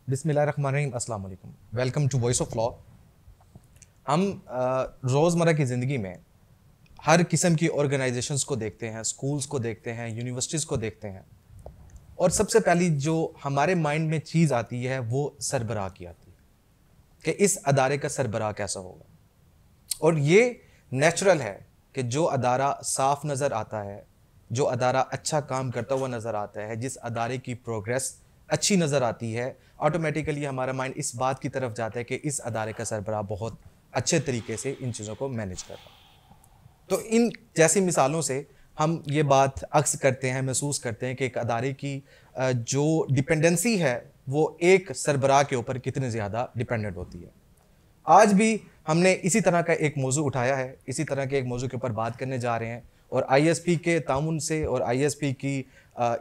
बिस्मिल्लाहिर्रहमानिर्रहीम, अस्सलाम वालेकुम। Welcome to voice of law. हम रोज़मर्रा की ज़िंदगी में हर किस्म की ऑर्गेनाइजेशंस को देखते हैं, स्कूल्स को देखते हैं, यूनिवर्सिटीज़ को देखते हैं, और सबसे पहली जो हमारे माइंड में चीज़ आती है वो सरबराह की आती है कि इस अदारे का सरबराह कैसा होगा। और ये नेचुरल है कि जो अदारा साफ नज़र आता है, जो अदारा अच्छा काम करता हुआ नज़र आता है, जिस अदारे की प्रोग्रेस अच्छी नज़र आती है, ऑटोमेटिकली हमारा माइंड इस बात की तरफ जाता है कि इस अदारे का सरबराह बहुत अच्छे तरीके से इन चीज़ों को मैनेज कर रहा है। तो इन जैसी मिसालों से हम ये बात अक्स करते हैं, महसूस करते हैं कि एक अदारे की जो डिपेंडेंसी है वो एक सरबराह के ऊपर कितनी ज़्यादा डिपेंडेंट होती है। आज भी हमने इसी तरह का एक मौजू उठाया है, इसी तरह के एक मौजू के ऊपर बात करने जा रहे हैं, और ISP के ताउन से और ISP की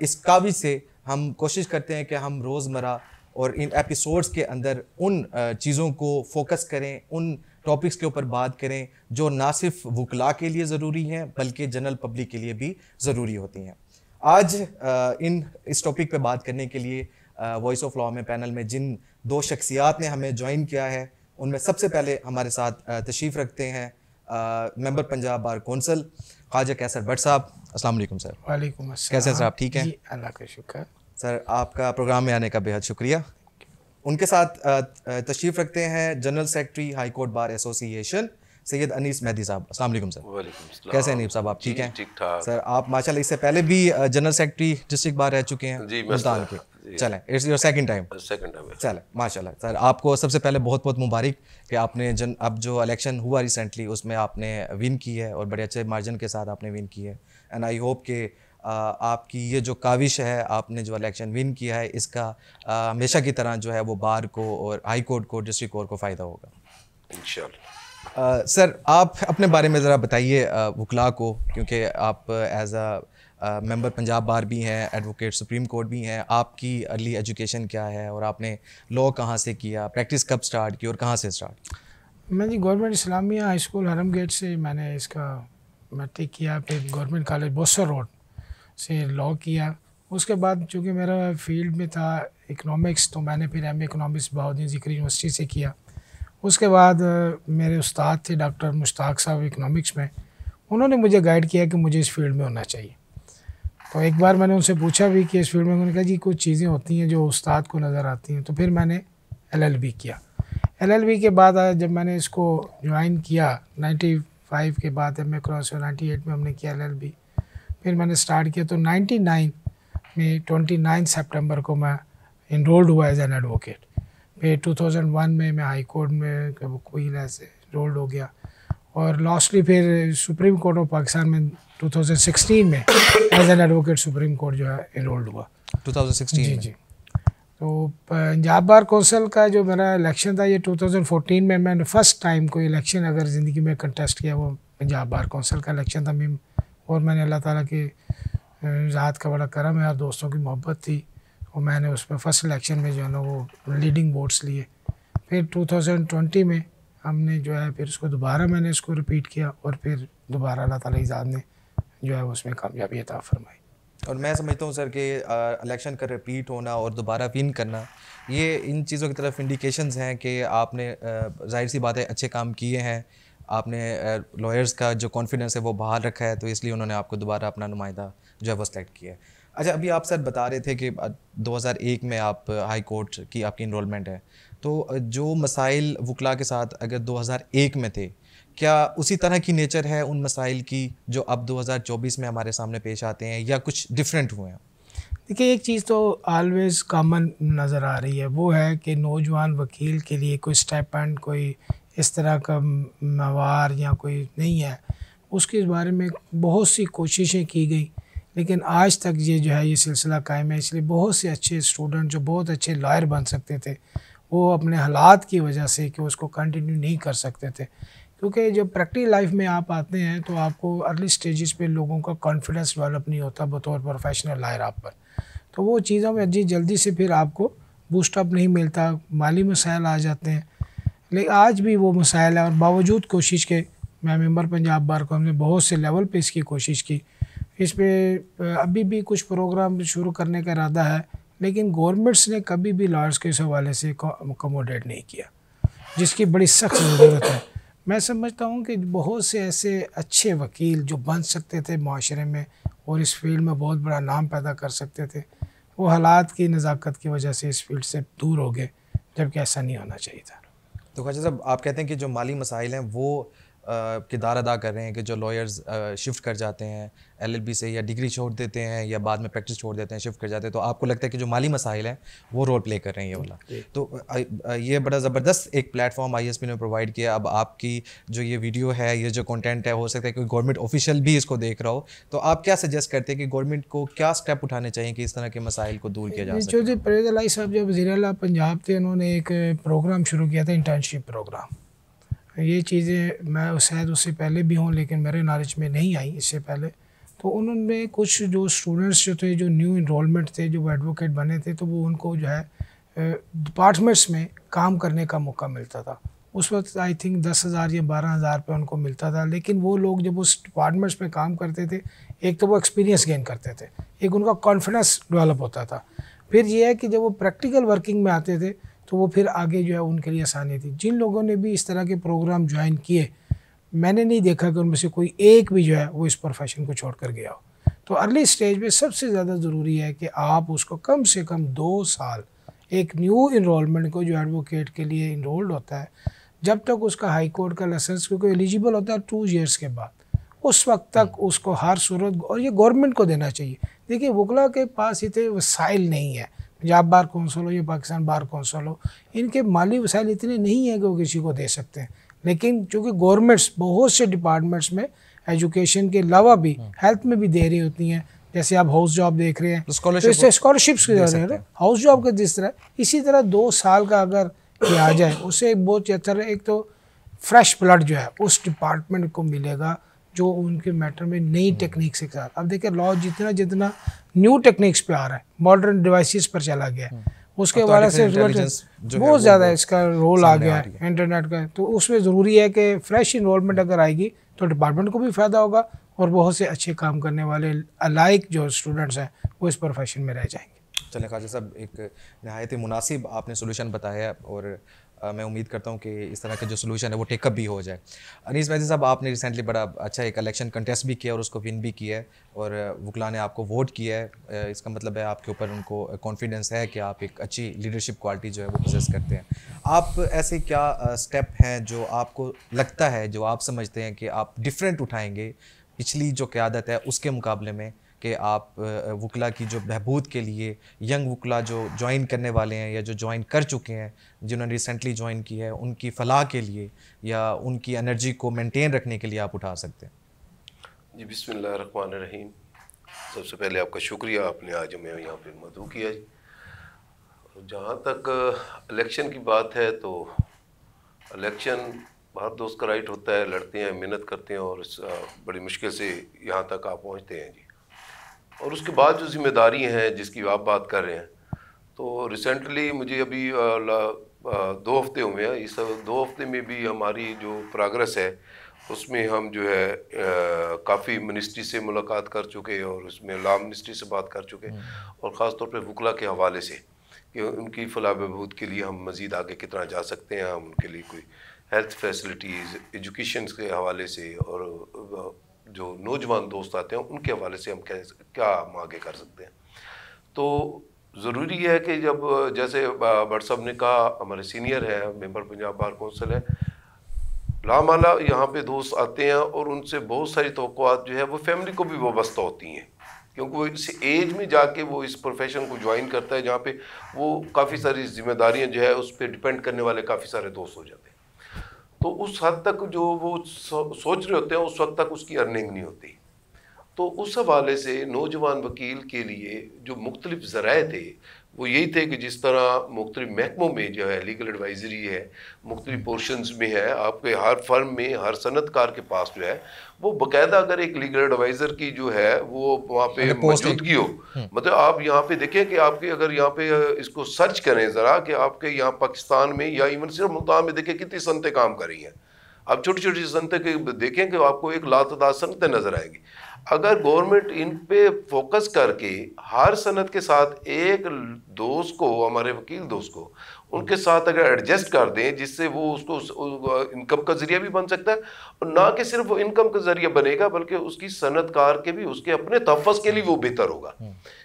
इस काविश से हम कोशिश करते हैं कि हम रोज़मर्रा और इन एपिसोड्स के अंदर उन चीज़ों को फोकस करें, उन टॉपिक्स के ऊपर बात करें जो ना सिर्फ वकला के लिए ज़रूरी हैं बल्कि जनरल पब्लिक के लिए भी ज़रूरी होती हैं। आज इस टॉपिक पे बात करने के लिए वॉइस ऑफ लॉ में पैनल में जिन दो शख्सियात ने हमें ज्वाइन किया है, उनमें सबसे पहले हमारे साथ तशरीफ़ रखते हैं member Punjab bar council Khawaja Kaiser Bhatt साहब। अस्सलाम वालेकुम सर। वालेकुम अस्सलाम। कैसे सर, आप ठीक हैं? जी अल्लाह का शुक्र। सर आपका प्रोग्राम में आने का बेहद शुक्रिया। उनके साथ तशरीफ़ रखते हैं general secretary high court bar association Syed Anees Mehdi साहब। अस्सलाम वालेकुम सर। वालेकुम सलाम। कैसे हैं अनीस साहब, आप ठीक हैं? ठीक ठाक सर आप माशाल्लाह इससे पहले भी जनरल सेक्रेटरी डिस्ट्रिक्ट बार रह चुके हैं जी, मुल्तान के। चलें, it's your second time. Second time है। चलें माशाल्लाह। सर आपको सबसे पहले बहुत बहुत मुबारक कि आपने अब जो इलेक्शन हुआ रिसेंटली उसमें आपने विन की है और बड़े अच्छे मार्जिन के साथ आपने विन की है। एंड आई होप कि आपकी ये जो काविश है, आपने जो इलेक्शन विन किया है, इसका हमेशा की तरह जो है वो बार को और हाई कोर्ट को, डिस्ट्रिक्ट कोर्ट को फ़ायदा होगा इंशाल्लाह। सर आप अपने बारे में ज़रा बताइए वकला को, क्योंकि आप एज अ मेंबर पंजाब बार भी हैं, एडवोकेट सुप्रीम कोर्ट भी हैं। आपकी अर्ली एजुकेशन क्या है और आपने लॉ कहाँ से किया, प्रैक्टिस कब स्टार्ट की और कहाँ से स्टार्ट? मैं जी गवर्नमेंट इस्लामिया हाई स्कूल हरम गेट से मैंने इसका मैट्रिक किया, फिर गवर्नमेंट कॉलेज बोसर रोड से लॉ किया। उसके बाद चूँकि मेरा फील्ड में था इकनॉमिक्स, तो मैंने फिर MA इकनॉमिक्स बहाउद्दीन ज़िक्री यूनिवर्सिटी से किया। उसके बाद मेरे उस्ताद थे डॉक्टर मुश्ताक साहब इकनॉमिक्स में, उन्होंने मुझे गाइड किया कि मुझे इस फील्ड में होना चाहिए। तो एक बार मैंने उनसे पूछा भी कि इस फील्ड में, उन्होंने कहा जी कुछ चीज़ें होती हैं जो उस्ताद को नज़र आती हैं। तो फिर मैंने LLB किया। LLB के बाद जब मैंने इसको ज्वाइन किया 95 के बाद MA क्रॉस 98 में हमने किया LLB। फिर मैंने स्टार्ट किया तो 99 में 29 सितंबर को मैं इनरोल्ड हुआ एज एन एडवोकेट। फिर 2001 में मैं हाई कोर्ट में कोई ऐसे इनरोल्ड हो गया, और लास्टली फिर सुप्रीम कोर्ट ऑफ पाकिस्तान में 2016 में as an advocate supreme court जो है इनरोल्ड हुआ 2016 जी। तो पंजाब बार कौंसिल का जो मेरा इलेक्शन था ये 2014 में मैंने फ़र्स्ट टाइम कोई इलेक्शन अगर ज़िंदगी में कंटेस्ट किया वो पंजाब बार कौंसिल का इलेक्शन था। और मैंने अल्लाह ताला की ज़ात का बड़ा करम है और दोस्तों की मोहब्बत थी, और मैंने उसमें फ़र्स्ट इलेक्शन में जो है ना वो लीडिंग वोट्स लिए। फिर 2020 में हमने जो है फिर उसको दोबारा मैंने इसको रिपीट किया, और फिर दोबारा अल्लाह ताला की ज़ात ने जो है उसमें कामयाबी अता फरमाई। और मैं समझता हूँ सर कि इलेक्शन का रिपीट होना और दोबारा विन करना, ये इन चीज़ों की तरफ इंडिकेशंस हैं कि आपने जाहिर सी बात है अच्छे काम किए हैं, आपने लॉयर्स का जो कॉन्फिडेंस है वो बहाल रखा है, तो इसलिए उन्होंने आपको दोबारा अपना नुमाइंदा जो है वो सेलेक्ट किया है। अच्छा, अभी आप सर बता रहे थे कि 2001 में आप हाई कोर्ट की आपकी इनरोलमेंट है, तो जो मसाइल वकला के साथ अगर 2001 में थे, क्या उसी तरह की नेचर है उन मसाइल की जो अब 2024 में हमारे सामने पेश आते हैं, या कुछ डिफरेंट हुए हैं? देखिए, एक चीज़ तो ऑलवेज़ कॉमन नज़र आ रही है, वो है कि नौजवान वकील के लिए कोई स्टाइपेंड, कोई इस तरह का मवार या कोई नहीं है। उसके बारे में बहुत सी कोशिशें की गई, लेकिन आज तक ये जो है ये सिलसिला कायम है। इसलिए बहुत से अच्छे स्टूडेंट जो बहुत अच्छे लॉयर बन सकते थे, वो अपने हालात की वजह से कि उसको कंटिन्यू नहीं कर सकते थे। क्योंकि जब प्रैक्टिकल लाइफ में आप आते हैं तो आपको अर्ली स्टेजेस पे लोगों का कॉन्फिडेंस डेवलप नहीं होता बतौर प्रोफेशनल लॉयर आप पर, तो वो चीज़ों में जल्दी से फिर आपको बूस्टअप नहीं मिलता, माली मसाइल आ जाते हैं। लेकिन आज भी वो मसाइल है और बावजूद कोशिश के मैं मेंबर पंजाब बार कौंसिल ने बहुत से लेवल पे इसकी कोशिश की। इस पे अभी भी कुछ प्रोग्राम शुरू करने का इरादा है, लेकिन गवर्नमेंट्स ने कभी भी लॉयर्स के इस हवाले से अकोमोडेट नहीं किया, जिसकी बड़ी सख्त ज़रूरत है। मैं समझता हूँ कि बहुत से ऐसे अच्छे वकील जो बन सकते थे माशरे में और इस फील्ड में बहुत बड़ा नाम पैदा कर सकते थे, वो हालात की नज़ाकत की वजह से इस फील्ड से दूर हो गए, जबकि ऐसा नहीं होना चाहिए था। तो ख्वाजा साहब, आप कहते हैं कि जो माली मसाइल हैं वो किरदार अदा कर रहे हैं कि जो लॉयर्स शिफ्ट कर जाते हैं एलएलबी से, या डिग्री छोड़ देते हैं या बाद में प्रैक्टिस छोड़ देते हैं, शिफ्ट कर जाते हैं, तो आपको लगता है कि जो माली मसाइल हैं वो रोल प्ले कर रहे हैं ये वाला। तो ये बड़ा ज़बरदस्त एक प्लेटफॉर्म आईएसपी ने प्रोवाइड किया। अब आपकी जो ये वीडियो है, ये जो कंटेंट है, हो सकता है कोई गवर्नमेंट ऑफिशियल भी इसको देख रहा हो, तो आप क्या सजेस्ट करते हैं कि गवर्नमेंट को क्या स्टेप उठाने चाहिए कि इस तरह के मसाइल को दूर किया जा सके? जो परवेज़ इलाही साहब जो वज़ीर आला पंजाब थे, उन्होंने एक प्रोग्राम शुरू किया था, इंटर्नशिप प्रोग्राम। ये चीज़ें मैं शायद उससे पहले भी हूँ, लेकिन मेरे नॉलेज में नहीं आई इससे पहले। तो उन्होंने कुछ जो स्टूडेंट्स जो थे, जो न्यू इनरोलमेंट थे, जो एडवोकेट बने थे, तो वो उनको जो है डिपार्टमेंट्स में काम करने का मौका मिलता था। उस वक्त आई थिंक 10,000 या 12,000 रुपये उनको मिलता था। लेकिन वो लोग जब उस डिपार्टमेंट्स में काम करते थे, एक तो वो एक्सपीरियंस गेन करते थे, एक उनका कॉन्फिडेंस डेवलप होता था। फिर ये है कि जब वो प्रैक्टिकल वर्किंग में आते थे तो वो फिर आगे जो है उनके लिए आसानी थी। जिन लोगों ने भी इस तरह के प्रोग्राम ज्वाइन किए, मैंने नहीं देखा कि उनमें से कोई एक भी जो है वो इस प्रोफेशन को छोड़ कर गया हो। तो अर्ली स्टेज पे सबसे ज़्यादा ज़रूरी है कि आप उसको कम से कम 2 साल, एक न्यू इनरोलमेंट को जो एडवोकेट के लिए इनरोल्ड होता है, जब तक उसका हाई कोर्ट का लाइसेंस, क्योंकि एलिजिबल होता है 2 ईयर्स के बाद, उस वक्त तक उसको हर सूरत, और ये गवर्नमेंट को देना चाहिए। देखिए, वकला के पास इतने वसाइल नहीं है, पंजाब बार कौंसिल हो या पाकिस्तान बार कौंसिल हो, इनके माली वसाइल इतने नहीं है कि वो किसी को दे सकते हैं। लेकिन चूँकि गवर्नमेंट्स बहुत से डिपार्टमेंट्स में एजुकेशन के अलावा भी हेल्थ में भी दे रही होती हैं, जैसे आप हाउस जॉब देख रहे हैं, तो इससे स्कॉलरशिप्स दे रहे हैं हाउस जॉब के जिस तरह, इसी तरह 2 साल का अगर ये आ जाए, उससे एक बहुत अच्छा है। एक तो फ्रेश ब्लड जो है उस डिपार्टमेंट को मिलेगा जो उनके मैटर में नई टेक्निक्स के साथ। अब देखिए, लॉ जितना जितना न्यू टेक्निक्स पे आ रहा है, मॉडर्न डिवाइसेस पर चला गया है, उसके हवाले से बहुत ज़्यादा इसका रोल आ गया है इंटरनेट का। तो उसमें ज़रूरी है कि फ्रेश इन्वॉल्वमेंट अगर आएगी तो डिपार्टमेंट को भी फ़ायदा होगा और बहुत से अच्छे काम करने वाले अलाइक जो स्टूडेंट्स हैं वो इस प्रोफेशन में रह जाएंगे। चलें ख्वाजा साहब, एक नहायत ही मुनासिब आपने सोल्यूशन बताया है और मैं उम्मीद करता हूँ कि इस तरह का जो सोल्यूशन है वो टेकअप भी हो जाए। अनीस वैज़ी साहब, आपने रिसेंटली बड़ा अच्छा एक इलेक्शन कंटेस्ट भी किया और उसको विन भी किया है और वकला ने आपको वोट किया है। इसका मतलब है आपके ऊपर उनको कॉन्फिडेंस है कि आप एक अच्छी लीडरशिप क्वालिटी जो है वो पोजेस करते हैं। आप ऐसे क्या स्टेप हैं जो आपको लगता है, जो आप समझते हैं कि आप डिफरेंट उठाएंगे पिछली जो क़यादत है उसके मुकाबले में, कि आप वकला की जो बहबूद के लिए, यंग वकला जो ज्वाइन करने वाले हैं या जो ज्वाइन कर चुके हैं, जिन्होंने रिसेंटली ज्वाइन की है, उनकी फ़लाह के लिए या उनकी एनर्जी को मेंटेन रखने के लिए आप उठा सकते हैं? जी, बिस्मिल्लाहिर्रहमानिर्रहीम। सबसे पहले आपका शुक्रिया, आपने आज हमें यहाँ पे मदऊ किया। जहाँ तक इलेक्शन की बात है, तो इलेक्शन हर दोस्त का राइट होता है, लड़ते हैं, मेहनत करते हैं और बड़ी मुश्किल से यहाँ तक आप पहुँचते हैं जी। और उसके बाद जो जिम्मेदारी हैं जिसकी आप बात कर रहे हैं, तो रिसेंटली मुझे अभी 2 हफ्ते हुए हैं। इस 2 हफ्ते में भी हमारी जो प्रोग्रेस है उसमें हम जो है काफ़ी मिनिस्ट्री से मुलाकात कर चुके और उसमें लॉ मिनिस्ट्री से बात कर चुके, और ख़ास तौर पे वकला के हवाले से कि उनकी फलाह बहबूद के लिए हम मज़ीद आगे कितना जा सकते हैं, हम उनके लिए कोई हेल्थ फैसिलिटीज़, एजुकेशन के हवाले से और जो नौजवान दोस्त आते हैं उनके हवाले से हम क्या हम आगे कर सकते हैं। तो ज़रूरी है कि जब जैसे भट्ट साहब ने कहा, हमारे सीनियर हैं, मेंबर पंजाब बार कौंसिल है, लामाला यहाँ पे दोस्त आते हैं और उनसे बहुत सारी तवक्कुआत जो है वो फैमिली को भी वाबस्ता होती हैं, क्योंकि वो इस एज में जाके वो इस प्रोफेशन को ज्वाइन करता है जहाँ पे वो काफ़ी सारी जिम्मेदारियाँ जो है उस पर डिपेंड करने वाले काफ़ी सारे दोस्त हो जाते हैं। तो उस हद तक जो वो सोच रहे होते हैं उस वक्त तक उसकी अर्निंग नहीं होती। तो उस हवाले से नौजवान वकील के लिए जो मुख्तलिफ ज़राए थे वो यही थे कि जिस तरह मुख्तलिफ महकमों में जो है लीगल एडवाइजरी है, मुख्तलिफ पोर्शंस में है, आपके हर फर्म में हर सनतकार के पास जो है वो बाकायदा अगर एक लीगल एडवाइज़र की जो है वो वहाँ पे मौजूदगी हो। मतलब आप यहाँ पे देखें कि आपके अगर यहाँ पे इसको सर्च करें ज़रा कि आपके यहाँ पाकिस्तान में या इवन सिर्फ मुल्तान में देखें कितनी सनतें काम कर रही हैं। आप छोटी छोटी सनतें देखें कि आपको एक लातदाद सनतें नज़र आएंगी। अगर गवर्नमेंट इन पे फोकस करके हर सनत के साथ एक दोस्त को, हमारे वकील दोस्त को उनके साथ अगर एडजस्ट कर दें जिससे वो उसको इनकम का जरिया भी बन सकता है, और ना कि सिर्फ वो इनकम का जरिया बनेगा बल्कि उसकी सनतकार के भी उसके अपने तहफ़्फ़ुज़ के लिए वो बेहतर होगा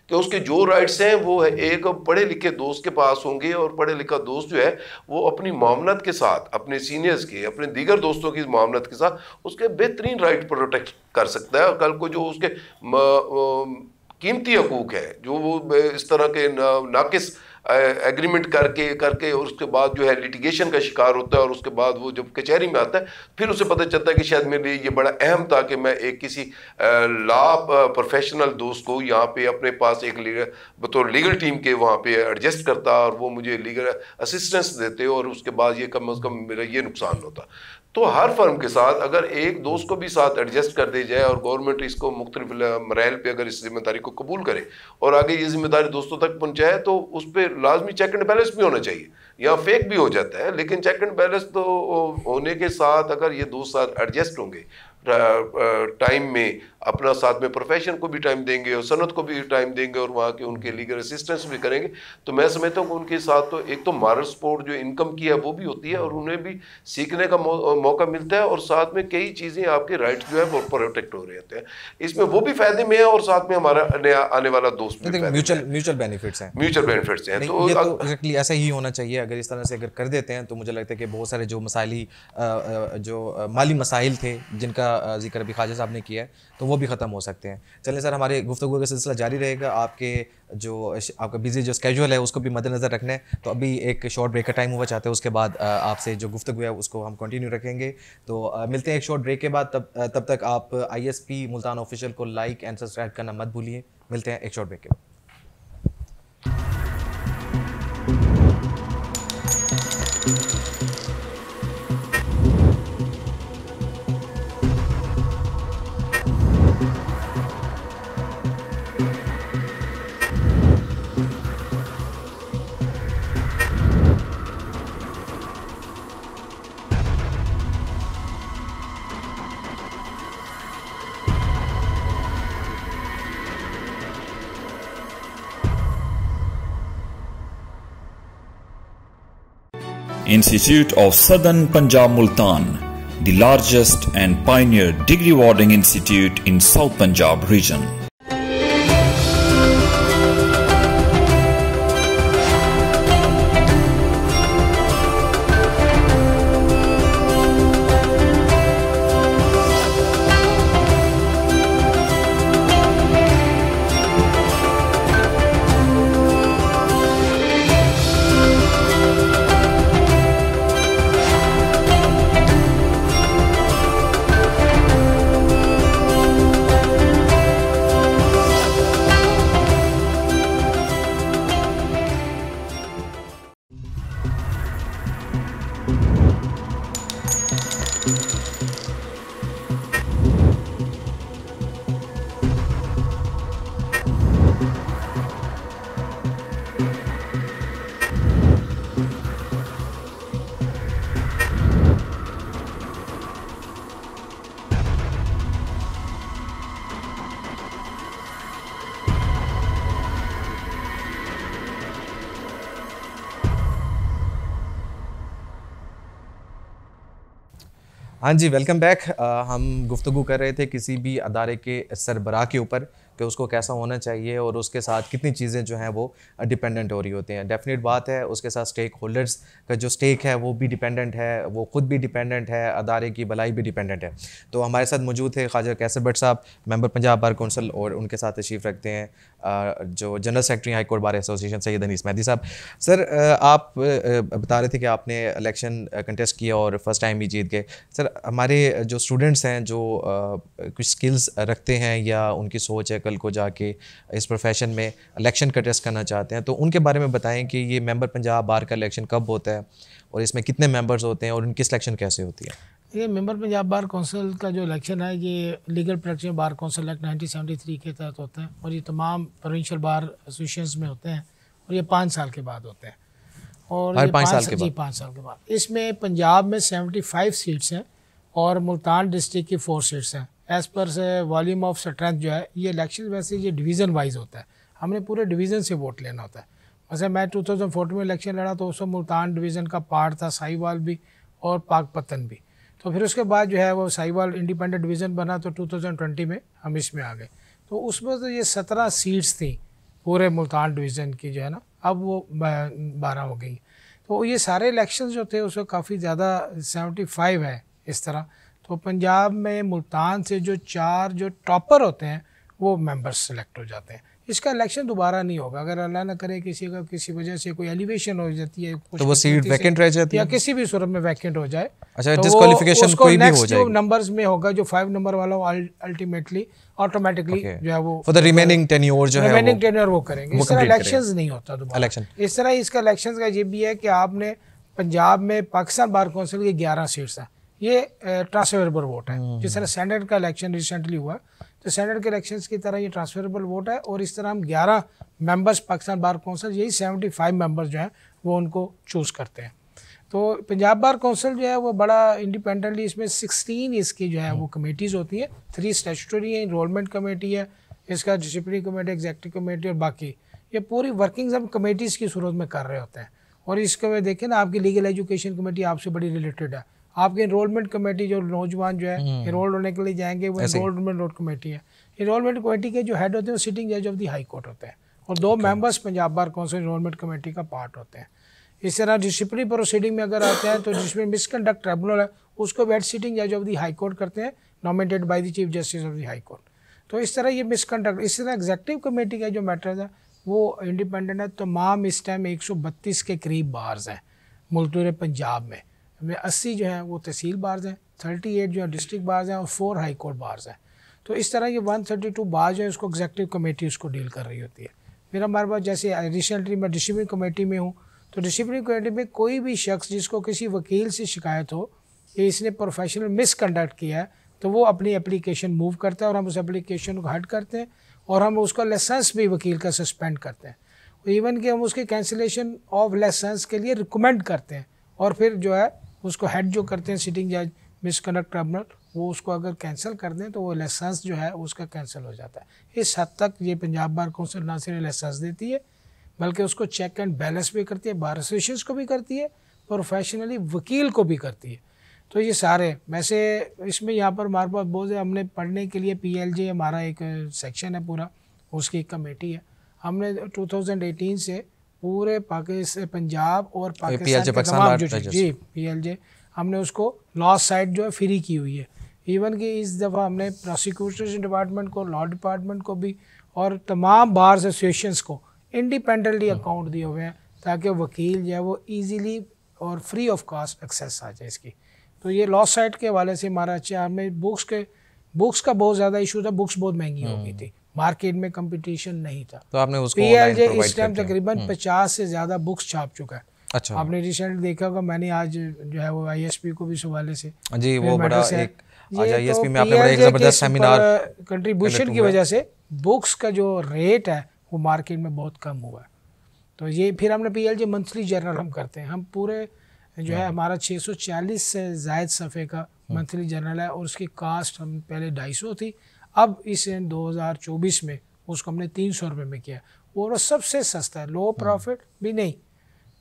कि उसके जो राइट्स हैं वो है एक पढ़े लिखे दोस्त के पास होंगे, और पढ़े लिखा दोस्त जो है वो अपनी मामलत के साथ, अपने सीनियर्स के, अपने दीगर दोस्तों की मामलत के साथ उसके बेहतरीन राइट प्रोटेक्ट कर सकता है। और कल को जो उसके कीमती हकूक़ है जो वो इस तरह के नाकिस एग्रीमेंट करके और उसके बाद जो है लिटिगेशन का शिकार होता है, और उसके बाद वो जब कचहरी में आता है फिर उसे पता चलता है कि शायद मेरे लिए ये बड़ा अहम था कि मैं एक किसी लॉ प्रोफेशनल दोस्त को यहाँ पे अपने पास एक बतौर लीगल टीम के वहाँ पे एडजस्ट करता और वो मुझे लीगल असिस्टेंस देते, और उसके बाद ये कम अज़ कम मेरा ये नुकसान होता। तो हर फर्म के साथ अगर एक दोस्त को भी साथ एडजस्ट कर दी जाए और गवर्नमेंट इसको मुख्तलिफ मराइल पे अगर इस जिम्मेदारी को कबूल करे और आगे ये जिम्मेदारी दोस्तों तक पहुँचाए, तो उस पर लाजमी चेक एंड बैलेंस भी होना चाहिए। या फेक भी हो जाता है लेकिन चेक एंड बैलेंस तो होने के साथ अगर ये दोस्त साथ एडजस्ट होंगे टाइम में, अपना साथ में प्रोफेशन को भी टाइम देंगे और सनत को भी टाइम देंगे और वहाँ के उनके लीगल असिस्टेंस भी करेंगे, तो मैं समझता हूँ कि उनके साथ तो एक तो मॉरल सपोर्ट जो इनकम की है वो भी होती है और उन्हें भी सीखने का मौका मिलता है, और साथ में कई चीज़ें आपके राइट्स जो है वो प्रोटेक्ट हो रहे होते हैं। इसमें वो भी फायदे में है और साथ में हमारा आने वाला दोस्त भी म्यूचुअल बेनिफिट्स हैं। म्यूचुअल बेनिफिट्स हैं तो एग्जैक्टली ऐसा ही होना चाहिए। अगर इस तरह से अगर कर देते हैं तो मुझे लगता है कि बहुत सारे जो माली मसाइल थे जिनका जिक्र अभी ख्वाजा साहब ने किया है तो वो भी ख़त्म हो सकते हैं। चलिए सर, हमारे गुफ्तगू का सिलसिला जारी रहेगा। आपका बिजी जो स्केड्यूल है उसको भी मद्देनज़र रखना है, तो अभी एक शॉर्ट ब्रेक का टाइम हुआ चाहते हैं, उसके बाद आपसे जो गुफ्तगू है उसको हम कंटिन्यू रखेंगे। तो मिलते हैं एक शॉर्ट ब्रेक के बाद। तब तक आप ISP मुल्तान ऑफिशियल को लाइक एंड सब्सक्राइब करना मत भूलिए। मिलते हैं एक शॉर्ट ब्रेक के बाद। Institute of Southern Punjab Multan, the largest and pioneer degree awarding institute in South Punjab region. हाँ जी, वेलकम बैक। हम गुफ्तगू कर रहे थे किसी भी अदारे के सरबराह के ऊपर कि उसको कैसा होना चाहिए और उसके साथ कितनी चीज़ें जो हैं वो डिपेंडेंट हो रही होती हैं। डेफिनेट बात है, उसके साथ स्टेक होल्डर्स का जो स्टेक है वो भी डिपेंडेंट है, वो खुद भी डिपेंडेंट है, अदारे की भलाई भी डिपेंडेंट है। तो हमारे साथ मौजूद थे ख्वाजा कैसर भट्ट साहब, मेंबर पंजाब बार कौंसिल, और उनके साथ तशरीफ़ रखते हैं जो general secretary high court bar association Syed Anees Mehdi साहब। सर आप बता रहे थे कि आपने इलेक्शन कंटेस्ट किया और फर्स्ट टाइम ही जीत गए। सर हमारे जो स्टूडेंट्स हैं जो कुछ स्किल्स रखते हैं या उनकी सोच है कल को जाके इस प्रोफेशन में इलेक्शन कंटेस्ट करना चाहते हैं, तो उनके बारे में बताएं कि ये मेंबर पंजाब बार का इलेक्शन कब होता है और इसमें कितने मेंबर्स होते हैं और उनकी सिलेक्शन कैसे होती है? ये मेंबर पंजाब बार कौंसिल का जो इलेक्शन है ये legal practice bar council act 1973 के तहत होता है और ये तमाम प्रोविंशियल बार एसोसिएशन में होते हैं और ये 5 साल के बाद होते हैं। और हर ये 5 साल के बाद? 5 साल के बाद। इसमें पंजाब में 75 सीट्स हैं और मुल्तान डिस्ट्रिक्ट की 4 सीट्स हैं। एज़ पर से वॉल्यूम ऑफ स्ट्रेंथ जो है ये इलेक्शन वैसे ये डिवीज़न वाइज होता है, हमने पूरे डिवीज़न से वोट लेना होता है। वैसे मैं 2014 में इलेक्शन लड़ा तो उसमें मुल्तान डिवीज़न का पार्ट था, साहिवाल भी और पाकपतन भी। तो फिर उसके बाद जो है वो साहिवाल इंडिपेंडेंट डिवीज़न बना तो 2020 में हम इसमें आ गए। तो उसमें तो ये 17 सीट्स थी पूरे मुल्तान डिवीज़न की जो है ना, अब वो 12 हो गई। तो ये सारे इलेक्शन जो थे उसमें काफ़ी ज़्यादा 75 है इस तरह। तो पंजाब में मुल्तान से जो 4 जो टॉपर होते हैं वो मेंबर्स सेलेक्ट हो जाते हैं। इसका इलेक्शन दोबारा नहीं होगा, अगर अल्लाह ना करे किसी का किसी वजह से कोई एलिवेशन हो जाती है तो वो सीट वैकेंट रह जाती है या किसी भी सूरत में वैकेंट हो जाए। अच्छा, तो डिस्क्वालिफिकेशन कोई भी हो जाएगी? नंबर्स में होगा जो 5 नंबर वाला अल्टीमेटली ऑटोमेटिकली जो है वो फॉर द रिमेनिंग टेन्योर जो है रिमेनिंग टेन्योर वो करेंगे। इस तरह इलेक्शंस नहीं होता दोबारा इलेक्शन। इस तरह इसका इलेक्शंस का ये भी है कि आपने पंजाब में पाकिस्तान बार कौंसिल की 11 सीट्स हैं, ये ट्रांसफरेबल वोट है। जिस तरह सेनेट का इलेक्शन रिसेंटली हुआ तो सेनेट के इलेक्शंस की तरह ये ट्रांसफरेबल वोट है और इस तरह हम 11 मेंबर्स पाकिस्तान बार कौंसिल, यही 75 मेंबर्स जो हैं वो उनको चूज़ करते हैं। तो पंजाब बार कौंसिल जो है वो बड़ा इंडिपेंडेंटली, इसमें 16 इसकी जो है वो कमेटीज़ होती हैं, 3 स्टैट्यूटरी है, इनरोलमेंट कमेटी है, इसका डिसिप्लिनरी कमेटी, एग्जीक्यूटिव कमेटी और बाकी ये पूरी वर्किंग्स हम कमेटीज़ की सूरत में कर रहे होते हैं। और इसके में देखें ना, आपकी लीगल एजुकेशन कमेटी आपसे बड़ी रिलेटेड है, आपकी इनरोलमेंट कमेटी जो नौजवान जो है इनरोल्ड होने के लिए जाएंगे वो इनरोलमेंट कमेटी है। इनरोलमेंट कमेटी के जो हेड होते हैं वो सिटिंग जज ऑफ द हाई कोर्ट होते हैं और 2 members Punjab bar council enrollment committee का पार्ट होते हैं। इस तरह डिसिप्लिनरी प्रोसीडिंग में अगर आते हैं तो जिसमें मिसकंडक्ट ट्रिब्यूनल है उसको भी हेड सिटिंग जज ऑफ द हाई कोर्ट करते हैं, nominated by the chief justice of the high court. तो इस तरह ये मिसकंडक्ट, इस तरह एग्जीक्यूटिव कमेटी का जो मैटर्स है वो इंडिपेंडेंट है। तमाम इस टाइम 132 के करीब बार्स हैं मुल्क पंजाब में 80 जो है वो तहसील बार्स हैं, 38 जो है डिस्ट्रिक्ट बार्स हैं और 4 हाई कोर्ट बार्स हैं। तो इस तरह ये 132 बार जो है उसको एग्जीक्यूटिव कमेटी उसको डील कर रही होती है। फिर हमारे पास जैसे रिसेंटली मैं डिसिप्लिनरी कमेटी में हूँ, तो डिसिप्लिनरी कमेटी में कोई भी शख्स जिसको किसी वकील से शिकायत हो कि इसने प्रोफेशनल मिसकंडक्ट किया है तो वो अपनी एप्लीकेशन मूव करता है और हम उस एप्लीकेशन को हट करते हैं और हम उसका लाइसेंस भी वकील का सस्पेंड करते हैं। इवन कि हम उसके कैंसिलेशन ऑफ लाइसेंस के लिए रिकमेंड करते हैं और फिर जो है उसको हेड जो करते हैं सिटिंग जज मिसकंडक्ट ट्रिब्यूनल, वो उसको अगर कैंसिल कर दें तो वो लाइसेंस जो है उसका कैंसिल हो जाता है। इस हद तक ये पंजाब बार कौंसिल ना सिर्फ लाइसेंस देती है बल्कि उसको चेक एंड बैलेंस भी करती है, बार एसोसिएशन को भी करती है, प्रोफेशनली वकील को भी करती है। तो ये सारे वैसे इसमें यहाँ पर हमारे पास बहुत हमने पढ़ने के लिए PLJ हमारा एक सेक्शन है पूरा, उसकी एक कमेटी है। हमने 2018 से पूरे पाकिस्तान पंजाब और पाकिस्तान के तमाम जी PLJ हमने उसको लॉ साइड जो है फ्री की हुई है। इवन कि इस दफ़ा हमने प्रोसिक्यूशन डिपार्टमेंट को, लॉ डिपार्टमेंट को भी और तमाम बार एसोसिएशंस को इंडिपेंडेंटली अकाउंट दिए हुए हैं ताकि वकील जो है वो ईजीली और फ्री ऑफ कॉस्ट एक्सेस आ जाए इसकी। तो ये लॉ साइट के हवाले से हमारा अच्छा, हमें बुक्स का बहुत ज़्यादा इशू था, बुक्स बहुत महंगी हो गई थी, मार्केट में कंपटीशन नहीं था। तो आपने उसको PLJ इस टाइम तकरीबन 50 से ज़्यादा बुक्स छाप चुका है। अच्छा, आपने रिसेंट देखा होगा, मैंने आज जो है वो ISP को भी इस हवाले से जी वो बड़ा एक आज ISP में आपने बड़ा एक ज़बरदस्त सेमिनार कंट्रीब्यूशन की वजह से बुक्स का जो रेट है वो मार्केट में बहुत कम हुआ है। तो ये फिर हमने PLJ मंथली जर्नल हम करते हैं, हम पूरे जो है हमारा 640 से ज़ायद सफ़े का मंथली जर्नल है और उसकी कास्ट हम पहले 250 थी, अब इस 2024 में उसको हमने 300 रुपये में किया और वो सबसे सस्ता है, लो प्रॉफिट भी नहीं,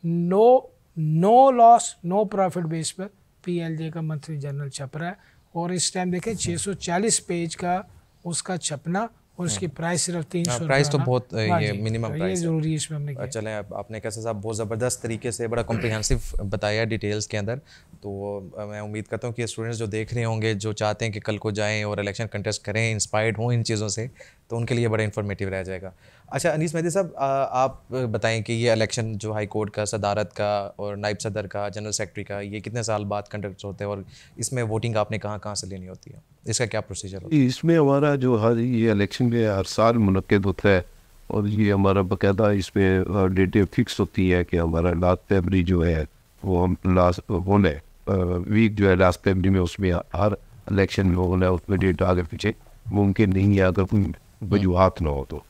no loss no profit base पर PLJ का मंथली जर्नल छप रहा है। और इस टाइम देखें 640 पेज का उसका छपना और उसकी प्राइस सिर्फ 300 प्राइस तो बहुत ये मिनिमम ये प्राइस है। ज़रूरी है इसमें हमने किया। चलें, आपने कैसे साहब बहुत ज़बरदस्त तरीके से बड़ा कॉम्प्रिहेंसिव बताया डिटेल्स के अंदर। तो मैं उम्मीद करता हूँ कि स्टूडेंट्स जो देख रहे होंगे, जो चाहते हैं कि कल को जाएं और इलेक्शन कंटेस्ट करें, इंस्पायर्ड हों इन चीज़ों से, तो उनके लिए बड़ा इन्फॉर्मेटिव रह जाएगा। अच्छा अनीस मेहदी साहब, आप बताएं कि ये इलेक्शन जो हाई कोर्ट का, सदारत का और नायब सदर का, जनरल सेक्रेटरी का, ये कितने साल बाद कंडक्ट होते हैं और इसमें वोटिंग आपने कहाँ कहाँ से लेनी होती है, इसका क्या प्रोसीजर होता है? इसमें हमारा जो हर ये इलेक्शन में हर साल मुनक्किद होता है और ये हमारा बाकायदा इसमें डेटें फिक्स होती है कि हमारा लास्ट फरवरी जो है वो हम लास्ट होना है वीक जो है लास्ट फरवरी में, उसमें हर इलेक्शन में होना है। उसमें डेट आगे पीछे मुमकिन नहीं है अगर कोई वजूहत ना हो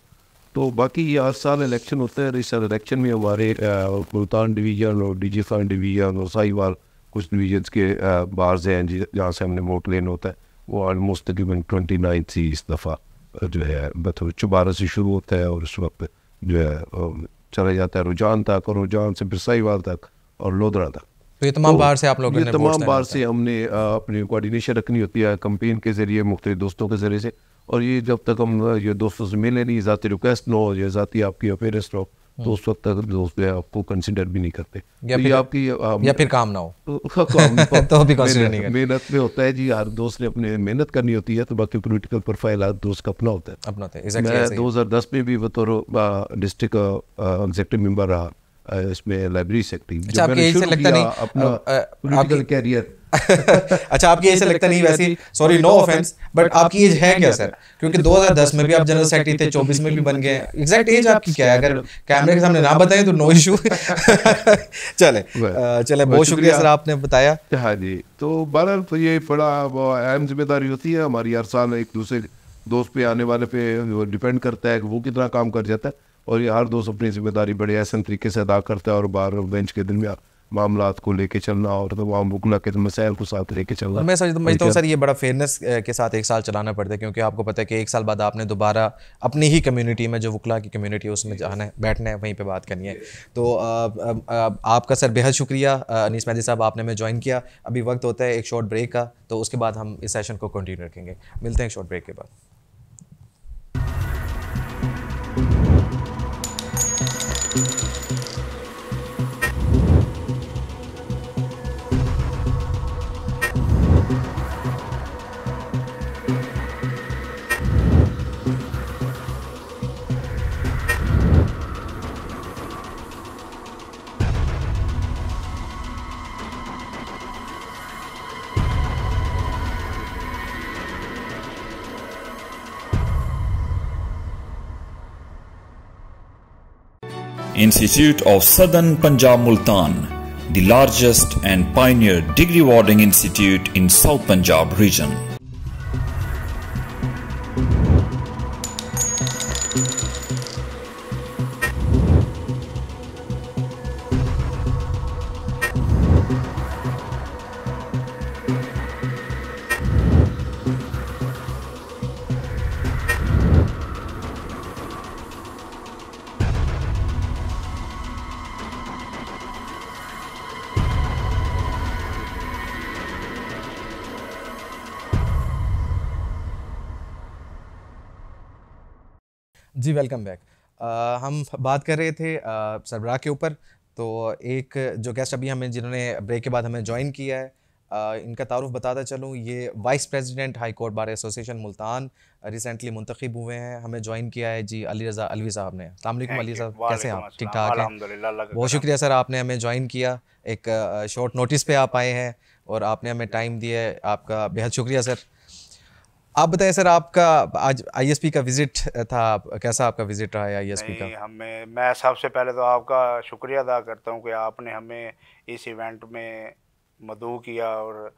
तो बाकी ये हर साल इलेक्शन होता है। इस इलेक्शन में हमारे मुल्तान डिवीज़न और डीजीफान डिवीज़न और साहिवाल कुछ डिवीजन्स के बार्स हैं जहाँ से हमने वोट लेना होता है। वो ऑलमोस्ट तकरीबन 29 थी इस दफ़ा जो है, मतलब 12 से शुरू होता है और उस वक्त जो है चला जाता है रुझान तक, और रुझान से फिर साहिवाल तक और लोधरा तक। तो ये तमाम बार से आप लोगों ने तमाम बार से हमने अपनी कोऑर्डिनेशन रखनी होती है कैंपेन के ज़रिए, मुख्तलिफ दोस्तों के ज़रिए से। और ये जब तक हम ये दोस्तों से मिले नहीं, ज़ाती रिक्वेस्ट ना हो या ज़ाती आपकी अफेयर्स ना हो, तो उस वक्त तक दोस्त आपको कंसिडर भी नहीं करते या फिर काम ना हो तो भी कंसिडर नहीं करते। मेहनत में होता है जी, हर दोस्त ने अपने मेहनत करनी होती है। तो बाकी पॉलिटिकल प्रोफाइल हर दोस्त का अपना होता है। मैं 2010 में भी बतौर डिस्ट्रिक्ट एग्जीक्यूटिव मेंबर रहा इसमें लाइब्रेरी सेक्रेटरी। आपके यही से लगता नहीं अपना पॉलिटिकल कैरियर अच्छा आपकी ऐसे लगता नहीं, वैसे सॉरी नो ऑफेंस, बट आपकी एज है क्या सर? क्योंकि 2010 में भी आप जनरल सेक्रेटरी थे, 24 में भी बन गए। एग्जैक्ट एज आपकी क्या है? अगर कैमरे के सामने ना बताएं तो नो इशू। चले बहुत शुक्रिया सर, आपने बताया। हाँ जी, तो बहरहाल तो ये बड़ा अहम जिम्मेदारी होती है हमारी। हर साल एक दूसरे दोस्त पे आने वाले पे डिपेंड करता है कि वो कितना काम कर जाता है, और ये हर दोस्त अपनी जिम्मेदारी बड़े ऐसे तरीके से अदा करता है। और बाहर बेंच के दिन में मामलात को लेके चलना और तो वहाँ मुकला के मसाइल को साथ लेके चलना, मैं समझता हूँ सर ये बड़ा फेयरनेस के साथ एक साल चलाना पड़ता है, क्योंकि आपको पता है कि एक साल बाद आपने दोबारा अपनी ही कम्युनिटी में, जो वकला की कम्युनिटी है उसमें जाना है, बैठना है, वहीं पे बात करनी है। तो आपका सर बेहद शुक्रिया अनीस मेहदी साहब, आपने हमें ज्वाइन किया। अभी वक्त होता है एक शॉर्ट ब्रेक का, तो उसके बाद हम इस सेशन को कंटिन्यू रखेंगे। मिलते हैं शॉर्ट ब्रेक के बाद। Institute of Southern Punjab Multan, the largest and pioneer degree awarding institute in South Punjab region. जी वेलकम बैक। हम बात कर रहे थे सरबराह के ऊपर। तो एक जो गेस्ट अभी हमें, जिन्होंने ब्रेक के बाद हमें ज्वाइन किया है, इनका तारुफ बताता चलूँ। ये vice president high court bar association Multan recently मुंतखब हुए हैं। हमें ज्वाइन किया है जी अली रज़ा अलवी साहब ने। अस्सलाम वालेकुम अली साहब, कैसे हैं आप? ठीक ठाक हैं? बहुत शुक्रिया सर, आपने हमें ज्वाइन किया। एक शॉर्ट नोटिस पे आप आए हैं और आपने हमें टाइम दिया है, आपका बेहद शुक्रिया सर। आप बताएं सर, आपका आज आईएसपी का विजिट था, कैसा आपका विजिट रहा है आईएसपी का? मैं सबसे पहले तो आपका शुक्रिया अदा करता हूं कि आपने हमें इस इवेंट में मदऊ किया और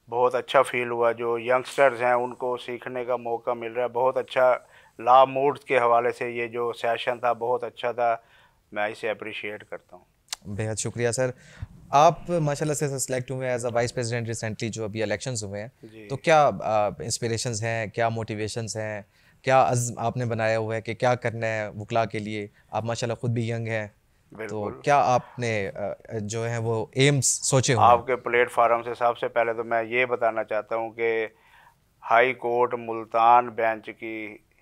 बहुत अच्छा फील हुआ। जो यंगस्टर्स हैं उनको सीखने का मौका मिल रहा है। बहुत अच्छा लॉ मूड्स के हवाले से ये जो सेशन था बहुत अच्छा था, मैं इसे अप्रिशिएट करता हूँ। बेहद शुक्रिया सर। आप माशाल्लाह से सेलेक्ट हुए as a vice president recently, जो अभी इलेक्शंस हुए हैं। तो क्या इंस्पिरेशंस हैं, क्या मोटिवेशंस हैं, क्या अज़्म आपने बनाया हुआ है कि क्या करना है वकला के लिए? आप माशाल्लाह खुद भी यंग हैं, तो क्या आपने जो है वो एम्स सोचे हुए? आपके प्लेटफार्म से सबसे पहले तो मैं ये बताना चाहता हूँ कि हाई कोर्ट मुल्तान बेंच की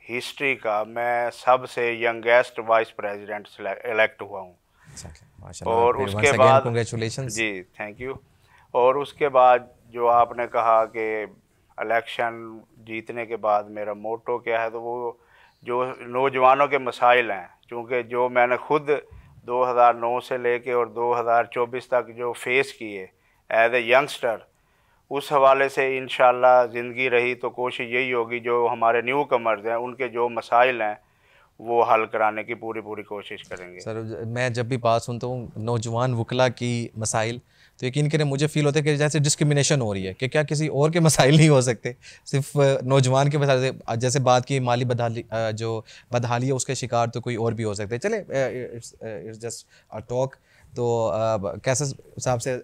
हिस्ट्री का मैं सबसे यंगेस्ट वाइस प्रेसिडेंट इलेक्ट हुआ हूँ। माशाल्लाह, और फिर उसके once again बाद congratulations। जी थैंक यू। और उसके बाद जो आपने कहा कि इलेक्शन जीतने के बाद मेरा मोटो क्या है, तो वो जो नौजवानों के मसाइल हैं, क्योंकि जो मैंने खुद 2009 से लेके और 2024 तक जो फेस किए एज ए यंगस्टर, उस हवाले से इंशाल्लाह ज़िंदगी रही तो कोशिश यही होगी जो हमारे न्यू कमर्स हैं उनके जो मसाइल हैं वो हल कराने की पूरी कोशिश करेंगे। सर मैं जब भी बात सुनता हूँ नौजवान वकला की मसाइल, तो यकीन करें मुझे फील होता है कि जैसे डिस्क्रिमिनेशन हो रही है कि क्या किसी और के मसाइल नहीं हो सकते, सिर्फ नौजवान के मसाइल। जैसे बात की माली बदहाली, जो बदहाली है उसके शिकार तो कोई और भी हो सकते हैं। चले, इट्स जस्ट अ टॉक। तो कैसे साहब से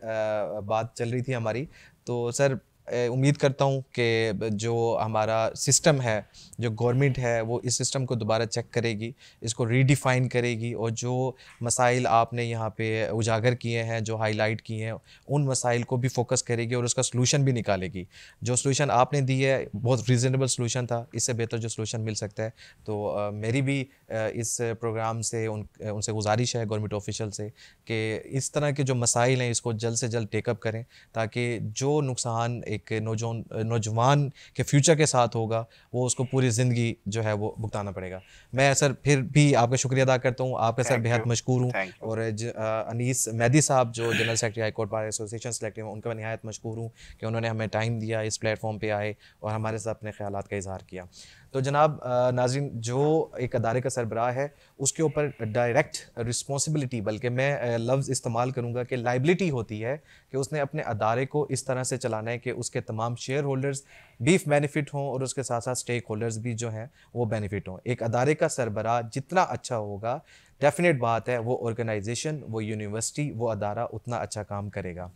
बात चल रही थी हमारी, तो सर उम्मीद करता हूँ कि जो हमारा सिस्टम है, जो गवर्नमेंट है, वो इस सिस्टम को दोबारा चेक करेगी, इसको रीडिफ़ाइन करेगी, और जो मसाइल आपने यहाँ पे उजागर किए हैं, जो हाईलाइट किए हैं, उन मसाइल को भी फोकस करेगी और उसका सलूशन भी निकालेगी। जो सलूशन आपने दी है बहुत रीज़नेबल सलूशन था, इससे बेहतर जो सलूशन मिल सकता है। तो मेरी भी इस प्रोग्राम से उनसे गुजारिश है गवर्नमेंट ऑफिशियल से कि इस तरह के जो मसाइल हैं इसको जल्द से जल्द टेकअप करें, ताकि जो नुकसान एक नौजवान के फ्यूचर के साथ होगा वो उसको पूरी ज़िंदगी जो है वो भुगताना पड़ेगा। मैं सर फिर भी आपका शुक्रिया अदा करता हूँ, आपका सर बेहद मशकूर हूँ। और अनीस मेहदी साहब जो general secretary high court bar association selective हैं, उनका मैं नहायत मशकूर हूँ कि उन्होंने हमें टाइम दिया, इस प्लेटफॉर्म पे आए और हमारे साथ अपने ख्यालात का इजहार किया। तो जनाब नाज़रीन, जो एक अदारे का सरबराह है उसके ऊपर डायरेक्ट रिस्पॉन्सिबिलिटी, बल्कि मैं लफ्ज़ इस्तेमाल करूँगा कि लाइबिलिटी होती है कि उसने अपने अदारे को इस तरह से चलाना है कि उसके तमाम शेयर होल्डर्स भी बेनिफिट हों और उसके साथ साथ स्टेक होल्डर्स भी जो हैं वो बेनिफिट हों। एक अदारे का सरबराह जितना अच्छा होगा, डेफिनेट बात है वो ऑर्गेनाइजेशन, वो यूनिवर्सिटी, वो अदारा उतना अच्छा काम करेगा।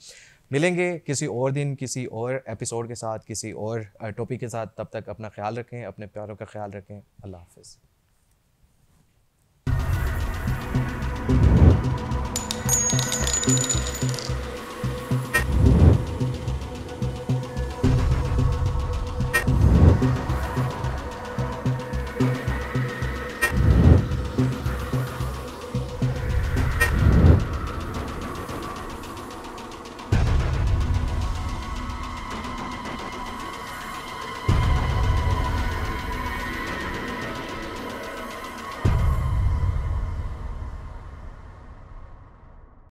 मिलेंगे किसी और दिन किसी और एपिसोड के साथ, किसी और टॉपिक के साथ। तब तक अपना ख्याल रखें, अपने प्यारों का ख्याल रखें। अल्लाह हाफ़िज़।